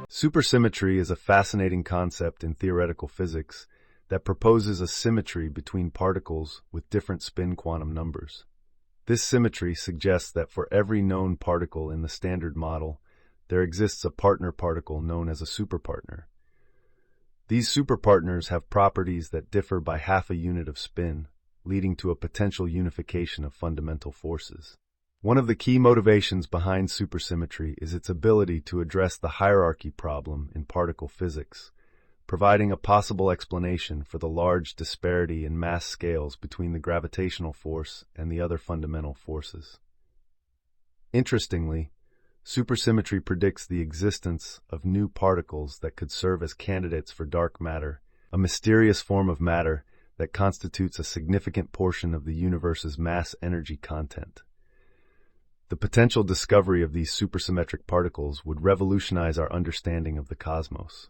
Supersymmetry is a fascinating concept in theoretical physics that proposes a symmetry between particles with different spin quantum numbers. This symmetry suggests that for every known particle in the Standard Model, there exists a partner particle known as a superpartner. These superpartners have properties that differ by half a unit of spin, leading to a potential unification of fundamental forces. One of the key motivations behind supersymmetry is its ability to address the hierarchy problem in particle physics, providing a possible explanation for the large disparity in mass scales between the gravitational force and the other fundamental forces. Interestingly, supersymmetry predicts the existence of new particles that could serve as candidates for dark matter, a mysterious form of matter that constitutes a significant portion of the universe's mass-energy content. The potential discovery of these supersymmetric particles would revolutionize our understanding of the cosmos.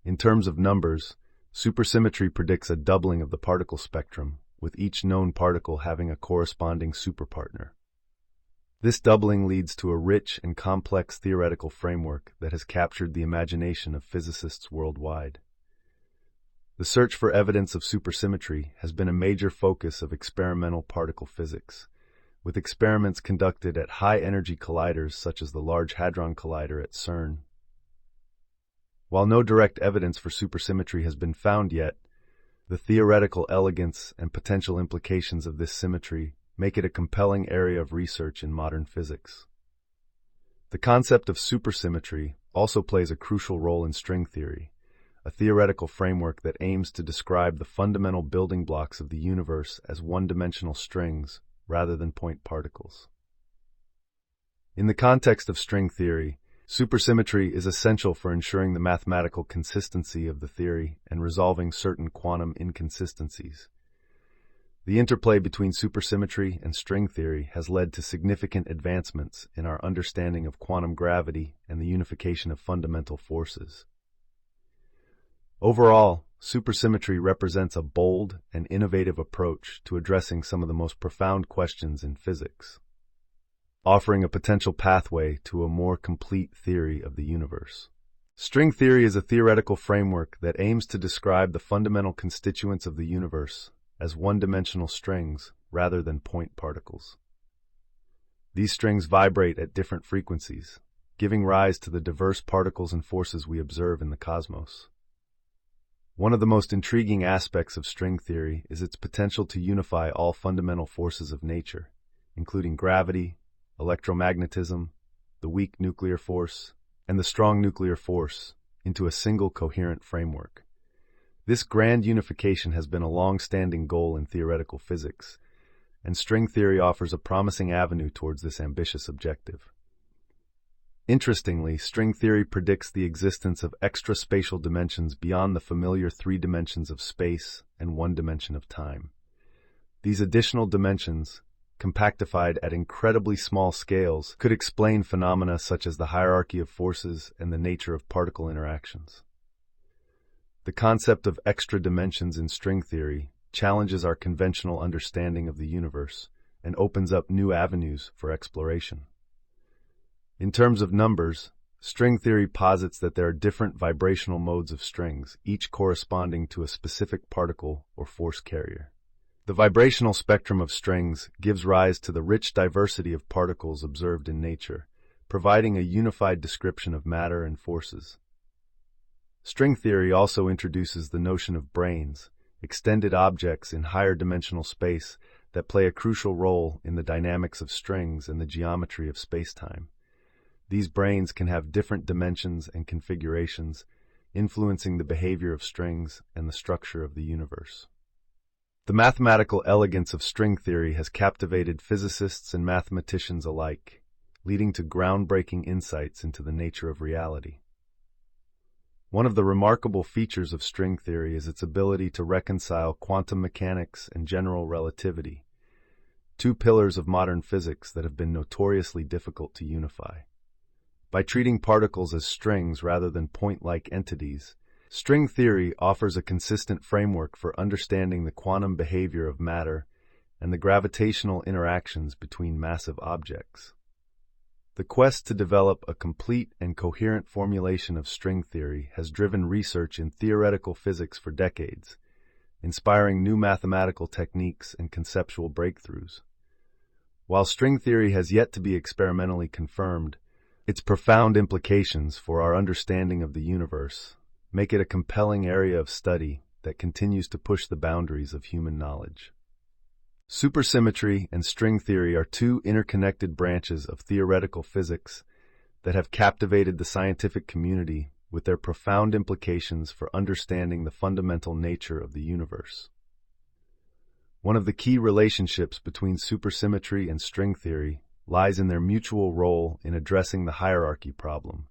In terms of numbers, supersymmetry predicts a doubling of the particle spectrum, with each known particle having a corresponding superpartner. This doubling leads to a rich and complex theoretical framework that has captured the imagination of physicists worldwide. The search for evidence of supersymmetry has been a major focus of experimental particle physics, with experiments conducted at high-energy colliders such as the Large Hadron Collider at CERN. While no direct evidence for supersymmetry has been found yet, the theoretical elegance and potential implications of this symmetry make it a compelling area of research in modern physics. The concept of supersymmetry also plays a crucial role in string theory, a theoretical framework that aims to describe the fundamental building blocks of the universe as one-dimensional strings rather than point particles. In the context of string theory, supersymmetry is essential for ensuring the mathematical consistency of the theory and resolving certain quantum inconsistencies. The interplay between supersymmetry and string theory has led to significant advancements in our understanding of quantum gravity and the unification of fundamental forces. Overall, supersymmetry represents a bold and innovative approach to addressing some of the most profound questions in physics, offering a potential pathway to a more complete theory of the universe. String theory is a theoretical framework that aims to describe the fundamental constituents of the universe as one-dimensional strings rather than point particles. These strings vibrate at different frequencies, giving rise to the diverse particles and forces we observe in the cosmos. One of the most intriguing aspects of string theory is its potential to unify all fundamental forces of nature, including gravity, electromagnetism, the weak nuclear force, and the strong nuclear force, into a single coherent framework. This grand unification has been a long-standing goal in theoretical physics, and string theory offers a promising avenue towards this ambitious objective. Interestingly, string theory predicts the existence of extra-spatial dimensions beyond the familiar 3 dimensions of space and 1 dimension of time. These additional dimensions, compactified at incredibly small scales, could explain phenomena such as the hierarchy of forces and the nature of particle interactions. The concept of extra dimensions in string theory challenges our conventional understanding of the universe and opens up new avenues for exploration. In terms of numbers, string theory posits that there are different vibrational modes of strings, each corresponding to a specific particle or force carrier. The vibrational spectrum of strings gives rise to the rich diversity of particles observed in nature, providing a unified description of matter and forces. String theory also introduces the notion of branes, extended objects in higher dimensional space that play a crucial role in the dynamics of strings and the geometry of spacetime. These branes can have different dimensions and configurations, influencing the behavior of strings and the structure of the universe. The mathematical elegance of string theory has captivated physicists and mathematicians alike, leading to groundbreaking insights into the nature of reality. One of the remarkable features of string theory is its ability to reconcile quantum mechanics and general relativity, two pillars of modern physics that have been notoriously difficult to unify. By treating particles as strings rather than point-like entities, string theory offers a consistent framework for understanding the quantum behavior of matter and the gravitational interactions between massive objects. The quest to develop a complete and coherent formulation of string theory has driven research in theoretical physics for decades, inspiring new mathematical techniques and conceptual breakthroughs. While string theory has yet to be experimentally confirmed, its profound implications for our understanding of the universe make it a compelling area of study that continues to push the boundaries of human knowledge. Supersymmetry and string theory are two interconnected branches of theoretical physics that have captivated the scientific community with their profound implications for understanding the fundamental nature of the universe. One of the key relationships between supersymmetry and string theory lies in their mutual role in addressing the hierarchy problem,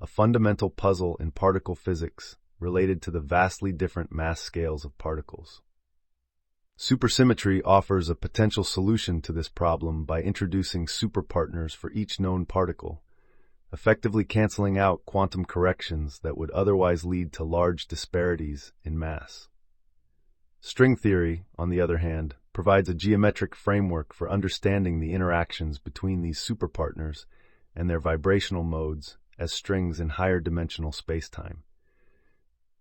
a fundamental puzzle in particle physics related to the vastly different mass scales of particles. Supersymmetry offers a potential solution to this problem by introducing superpartners for each known particle, effectively canceling out quantum corrections that would otherwise lead to large disparities in mass. String theory, on the other hand, provides a geometric framework for understanding the interactions between these superpartners and their vibrational modes as strings in higher dimensional spacetime.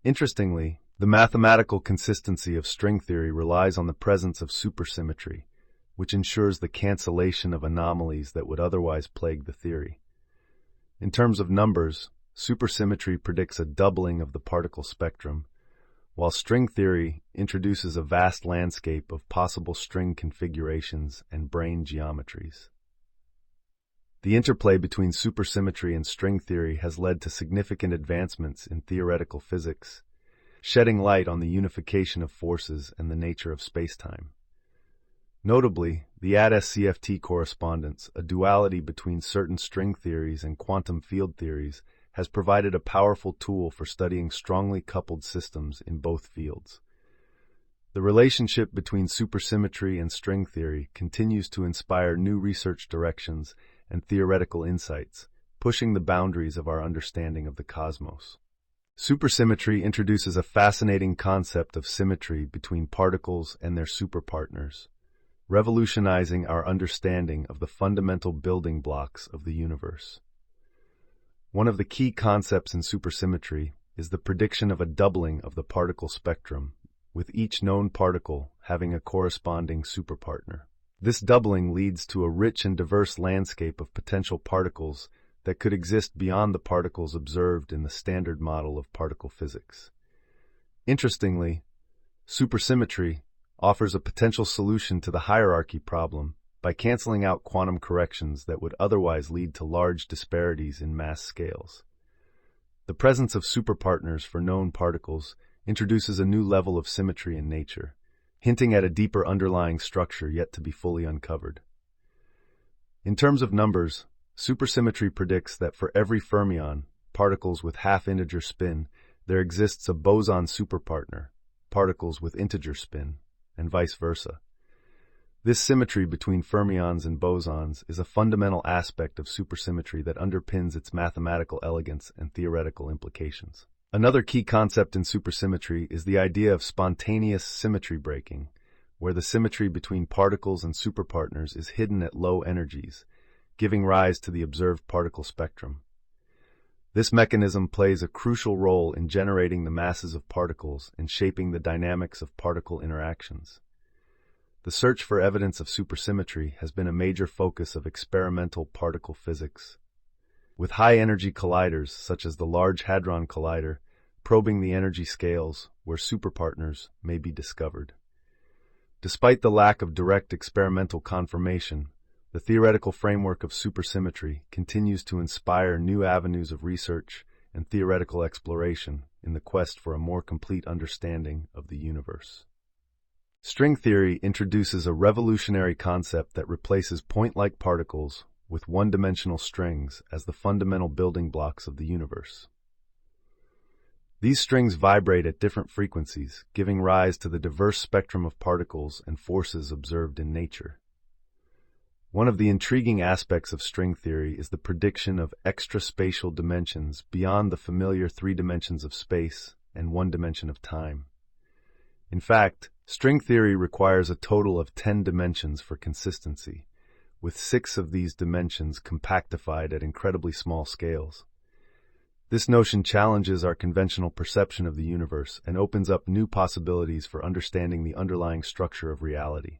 Interestingly, the mathematical consistency of string theory relies on the presence of supersymmetry, which ensures the cancellation of anomalies that would otherwise plague the theory. In terms of numbers, supersymmetry predicts a doubling of the particle spectrum, while string theory introduces a vast landscape of possible string configurations and brane geometries. The interplay between supersymmetry and string theory has led to significant advancements in theoretical physics, shedding light on the unification of forces and the nature of spacetime. Notably, the AD-SCFT correspondence, a duality between certain string theories and quantum field theories, has provided a powerful tool for studying strongly coupled systems in both fields. The relationship between supersymmetry and string theory continues to inspire new research directions and theoretical insights, pushing the boundaries of our understanding of the cosmos. Supersymmetry introduces a fascinating concept of symmetry between particles and their superpartners, revolutionizing our understanding of the fundamental building blocks of the universe. One of the key concepts in supersymmetry is the prediction of a doubling of the particle spectrum, with each known particle having a corresponding superpartner. This doubling leads to a rich and diverse landscape of potential particles that could exist beyond the particles observed in the standard model of particle physics. Interestingly, supersymmetry offers a potential solution to the hierarchy problem by canceling out quantum corrections that would otherwise lead to large disparities in mass scales. The presence of superpartners for known particles introduces a new level of symmetry in nature, hinting at a deeper underlying structure yet to be fully uncovered. In terms of numbers, supersymmetry predicts that for every fermion, particles with half-integer spin, there exists a boson superpartner, particles with integer spin, and vice versa. This symmetry between fermions and bosons is a fundamental aspect of supersymmetry that underpins its mathematical elegance and theoretical implications. Another key concept in supersymmetry is the idea of spontaneous symmetry breaking, where the symmetry between particles and superpartners is hidden at low energies, giving rise to the observed particle spectrum. This mechanism plays a crucial role in generating the masses of particles and shaping the dynamics of particle interactions. The search for evidence of supersymmetry has been a major focus of experimental particle physics, with high-energy colliders such as the Large Hadron Collider probing the energy scales where superpartners may be discovered. Despite the lack of direct experimental confirmation, the theoretical framework of supersymmetry continues to inspire new avenues of research and theoretical exploration in the quest for a more complete understanding of the universe. String theory introduces a revolutionary concept that replaces point-like particles with one-dimensional strings as the fundamental building blocks of the universe. These strings vibrate at different frequencies, giving rise to the diverse spectrum of particles and forces observed in nature. One of the intriguing aspects of string theory is the prediction of extraspatial dimensions beyond the familiar 3 dimensions of space and 1 dimension of time. In fact, string theory requires a total of 10 dimensions for consistency, with 6 of these dimensions compactified at incredibly small scales. This notion challenges our conventional perception of the universe and opens up new possibilities for understanding the underlying structure of reality.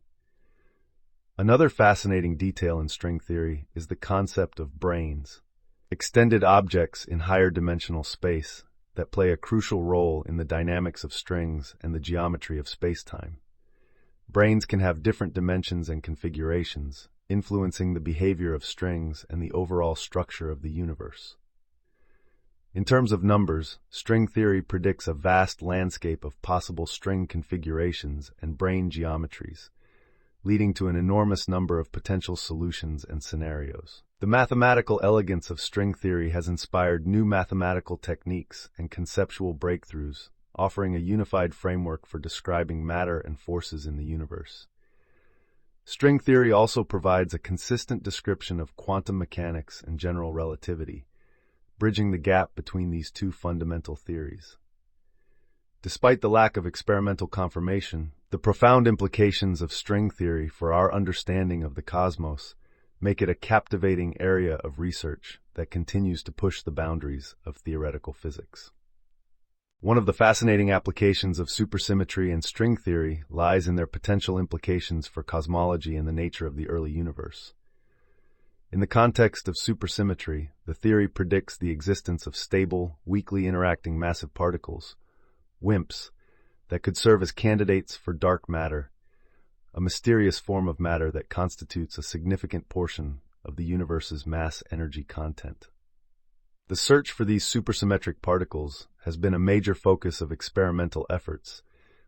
Another fascinating detail in string theory is the concept of branes, extended objects in higher dimensional space that play a crucial role in the dynamics of strings and the geometry of spacetime. Branes can have different dimensions and configurations, influencing the behavior of strings and the overall structure of the universe. In terms of numbers, string theory predicts a vast landscape of possible string configurations and brane geometries, leading to an enormous number of potential solutions and scenarios. The mathematical elegance of string theory has inspired new mathematical techniques and conceptual breakthroughs, offering a unified framework for describing matter and forces in the universe. String theory also provides a consistent description of quantum mechanics and general relativity, bridging the gap between these two fundamental theories. Despite the lack of experimental confirmation, the profound implications of string theory for our understanding of the cosmos make it a captivating area of research that continues to push the boundaries of theoretical physics. One of the fascinating applications of supersymmetry and string theory lies in their potential implications for cosmology and the nature of the early universe. In the context of supersymmetry, the theory predicts the existence of stable, weakly interacting massive particles, WIMPs, that could serve as candidates for dark matter, a mysterious form of matter that constitutes a significant portion of the universe's mass-energy content. The search for these supersymmetric particles has been a major focus of experimental efforts,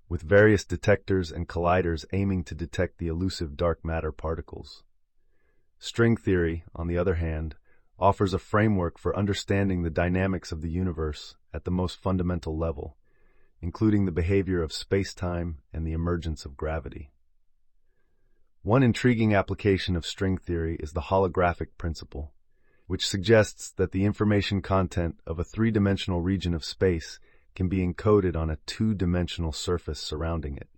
with various detectors and colliders aiming to detect the elusive dark matter particles. String theory, on the other hand, offers a framework for understanding the dynamics of the universe at the most fundamental level, including the behavior of spacetime and the emergence of gravity. One intriguing application of string theory is the holographic principle, which suggests that the information content of a three-dimensional region of space can be encoded on a two-dimensional surface surrounding it.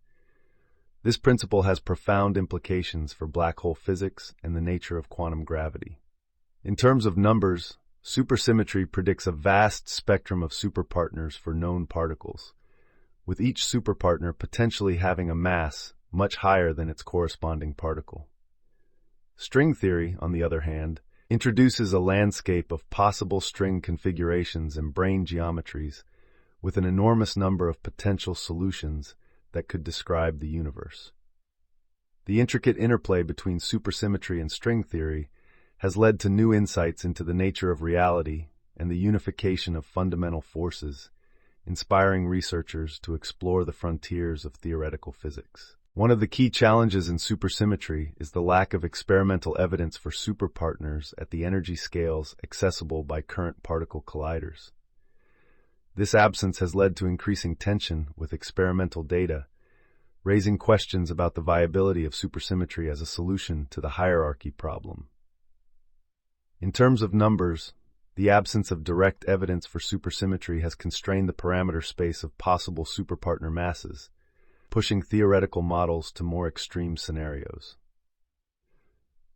This principle has profound implications for black hole physics and the nature of quantum gravity. In terms of numbers, supersymmetry predicts a vast spectrum of superpartners for known particles, with each superpartner potentially having a mass much higher than its corresponding particle. String theory, on the other hand, introduces a landscape of possible string configurations and brane geometries with an enormous number of potential solutions that could describe the universe. The intricate interplay between supersymmetry and string theory has led to new insights into the nature of reality and the unification of fundamental forces, inspiring researchers to explore the frontiers of theoretical physics. One of the key challenges in supersymmetry is the lack of experimental evidence for superpartners at the energy scales accessible by current particle colliders. This absence has led to increasing tension with experimental data, raising questions about the viability of supersymmetry as a solution to the hierarchy problem. In terms of numbers, the absence of direct evidence for supersymmetry has constrained the parameter space of possible superpartner masses, pushing theoretical models to more extreme scenarios.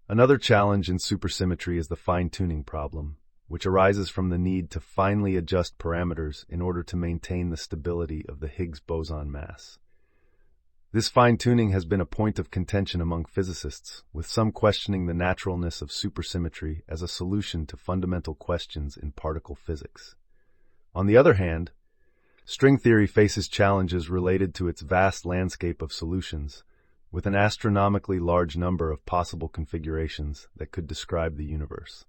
Another challenge in supersymmetry is the fine-tuning problem, which arises from the need to finely adjust parameters in order to maintain the stability of the Higgs boson mass. This fine-tuning has been a point of contention among physicists, with some questioning the naturalness of supersymmetry as a solution to fundamental questions in particle physics. On the other hand, string theory faces challenges related to its vast landscape of solutions, with an astronomically large number of possible configurations that could describe the universe.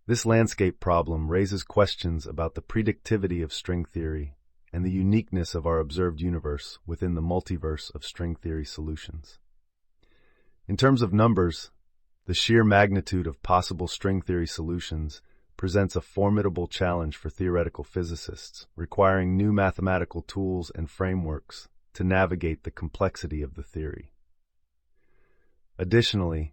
This landscape problem raises questions about the predictivity of string theory and the uniqueness of our observed universe within the multiverse of string theory solutions. In terms of numbers, the sheer magnitude of possible string theory solutions presents a formidable challenge for theoretical physicists, requiring new mathematical tools and frameworks to navigate the complexity of the theory. Additionally,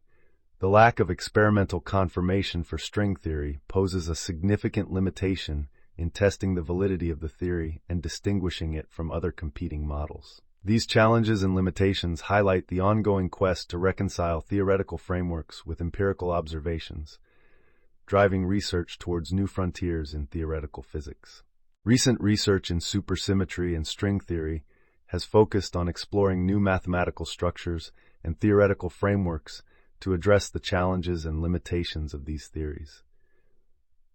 the lack of experimental confirmation for string theory poses a significant limitation in testing the validity of the theory and distinguishing it from other competing models. These challenges and limitations highlight the ongoing quest to reconcile theoretical frameworks with empirical observations, driving research towards new frontiers in theoretical physics. Recent research in supersymmetry and string theory has focused on exploring new mathematical structures and theoretical frameworks to address the challenges and limitations of these theories.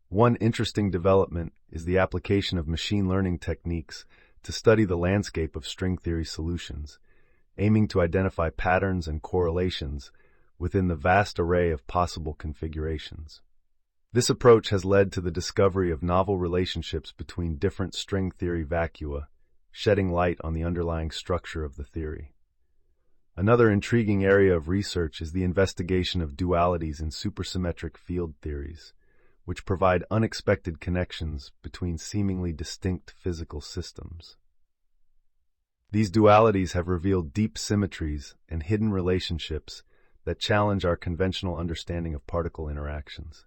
One interesting development is the application of machine learning techniques to study the landscape of string theory solutions, aiming to identify patterns and correlations within the vast array of possible configurations. This approach has led to the discovery of novel relationships between different string theory vacua, shedding light on the underlying structure of the theory. Another intriguing area of research is the investigation of dualities in supersymmetric field theories, which provide unexpected connections between seemingly distinct physical systems. These dualities have revealed deep symmetries and hidden relationships that challenge our conventional understanding of particle interactions.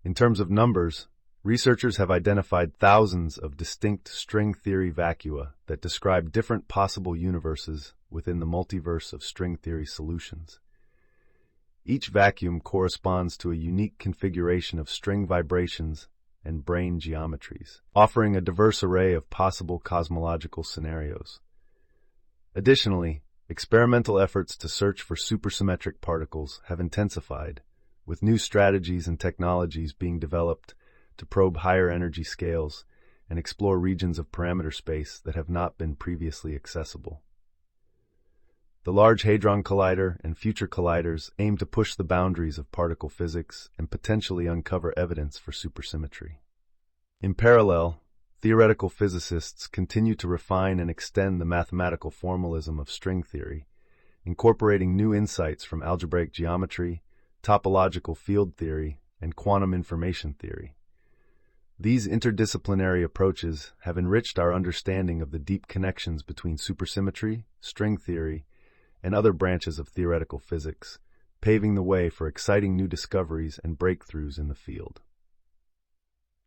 In terms of numbers, researchers have identified thousands of distinct string theory vacua that describe different possible universes within the multiverse of string theory solutions. Each vacuum corresponds to a unique configuration of string vibrations and brane geometries, offering a diverse array of possible cosmological scenarios. Additionally, experimental efforts to search for supersymmetric particles have intensified, with new strategies and technologies being developed to probe higher energy scales and explore regions of parameter space that have not been previously accessible. The Large Hadron Collider and future colliders aim to push the boundaries of particle physics and potentially uncover evidence for supersymmetry. In parallel, theoretical physicists continue to refine and extend the mathematical formalism of string theory, incorporating new insights from algebraic geometry, topological field theory, and quantum information theory. These interdisciplinary approaches have enriched our understanding of the deep connections between supersymmetry, string theory, and other branches of theoretical physics, paving the way for exciting new discoveries and breakthroughs in the field.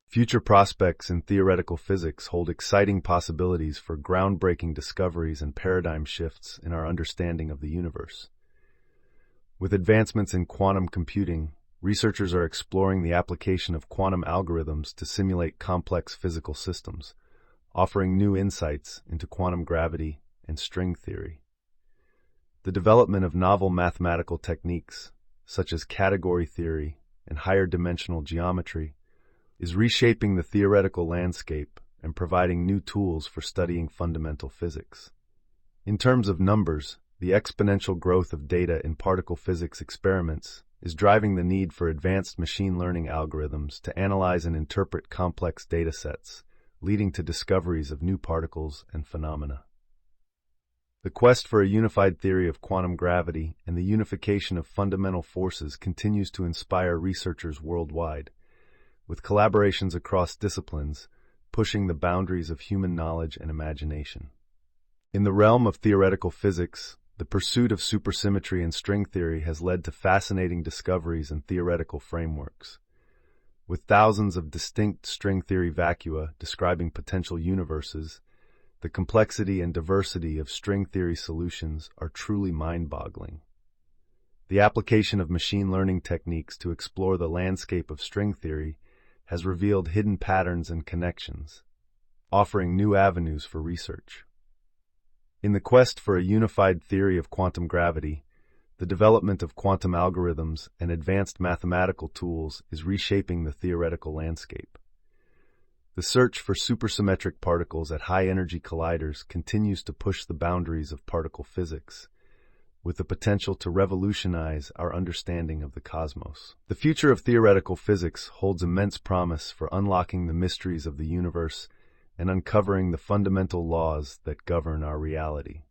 Future prospects in theoretical physics hold exciting possibilities for groundbreaking discoveries and paradigm shifts in our understanding of the universe. With advancements in quantum computing, researchers are exploring the application of quantum algorithms to simulate complex physical systems, offering new insights into quantum gravity and string theory. The development of novel mathematical techniques, such as category theory and higher dimensional geometry, is reshaping the theoretical landscape and providing new tools for studying fundamental physics. In terms of numbers, the exponential growth of data in particle physics experiments is driving the need for advanced machine learning algorithms to analyze and interpret complex data sets, leading to discoveries of new particles and phenomena. The quest for a unified theory of quantum gravity and the unification of fundamental forces continues to inspire researchers worldwide, with collaborations across disciplines pushing the boundaries of human knowledge and imagination. In the realm of theoretical physics, the pursuit of supersymmetry and string theory has led to fascinating discoveries and theoretical frameworks. With thousands of distinct string theory vacua describing potential universes, the complexity and diversity of string theory solutions are truly mind-boggling. The application of machine learning techniques to explore the landscape of string theory has revealed hidden patterns and connections, offering new avenues for research. In the quest for a unified theory of quantum gravity, the development of quantum algorithms and advanced mathematical tools is reshaping the theoretical landscape. The search for supersymmetric particles at high-energy colliders continues to push the boundaries of particle physics, with the potential to revolutionize our understanding of the cosmos. The future of theoretical physics holds immense promise for unlocking the mysteries of the universe and uncovering the fundamental laws that govern our reality.